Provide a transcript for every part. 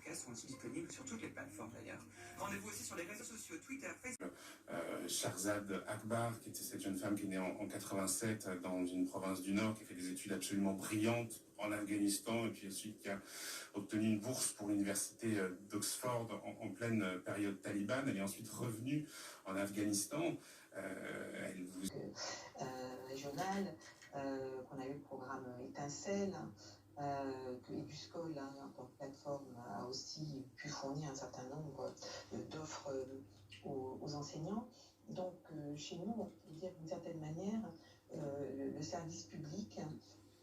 podcasts sont aussi disponibles sur toutes les plateformes d'ailleurs. Rendez-vous aussi sur les réseaux sociaux, Twitter, Facebook. Shahrzad Akbar, qui était cette jeune femme qui est née en 87 dans une province du Nord, qui a fait des études absolument brillantes en Afghanistan, et puis ensuite qui a obtenu une bourse pour l'université d'Oxford en pleine période talibane. Elle est ensuite revenue en Afghanistan. Régional, qu'on a eu le programme Étincelle, que Eduscol, en tant que plateforme, a aussi pu fournir un certain nombre d'offres aux enseignants. Donc, chez nous, on peut dire d'une certaine manière, le service public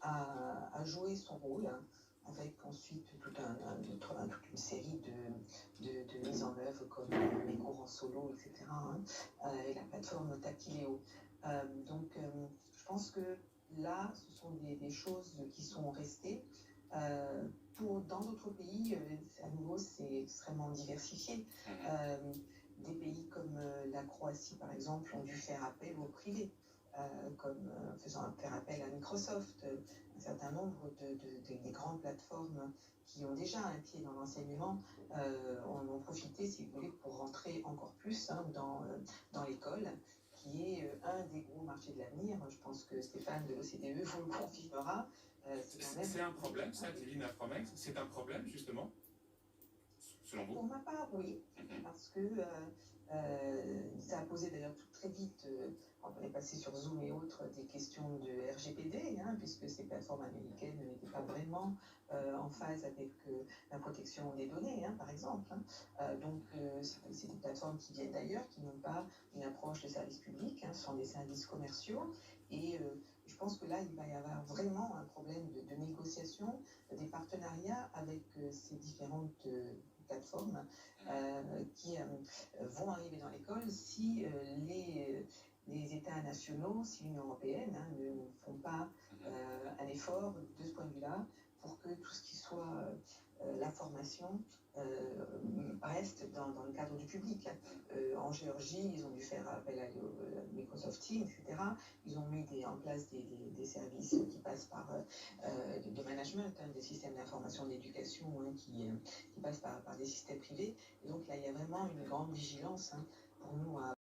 a joué son rôle, avec ensuite toute une série de mises en œuvre comme les cours en solo, etc., et la plateforme Takiléo. Donc, je pense que là, ce sont des choses qui sont restées. Dans d'autres pays, à nouveau, c'est extrêmement diversifié. Des pays comme la Croatie, par exemple, ont dû faire appel au privé, faire appel à Microsoft, un certain nombre des grandes plateformes qui ont déjà un pied dans l'enseignement en ont profité, si vous voulez, pour rentrer encore plus dans l'école, qui est un des gros marchés de l'avenir. Je pense que Stéphane de l'OCDE vous le confirmera. C'est un problème, ça, Kevin Afromex? C'est un problème, justement, selon vous? Pour ma part, oui, parce que ça a posé d'ailleurs très vite, quand on est passé sur Zoom et autres, des questions de RGPD, puisque ces plateformes américaines n'étaient pas vraiment en phase avec la protection des données, par exemple. Donc, c'est des plateformes qui viennent d'ailleurs, qui n'ont pas une approche de service public, ce sont des services commerciaux. Et je pense que là, il va y avoir vraiment un problème de négociation, des partenariats avec ces différentes plateformes qui vont arriver dans l'école si les États nationaux, si l'Union européenne ne font pas un effort de ce point de vue-là pour que tout ce qui soit la formation reste dans le cadre du public. En Géorgie, ils ont dû faire appel à Microsoft Teams, etc. Ils ont mis en place des services qui passent par de management, des systèmes d'information d'éducation qui passent par des systèmes privés. Et donc là, il y a vraiment une grande vigilance pour nous à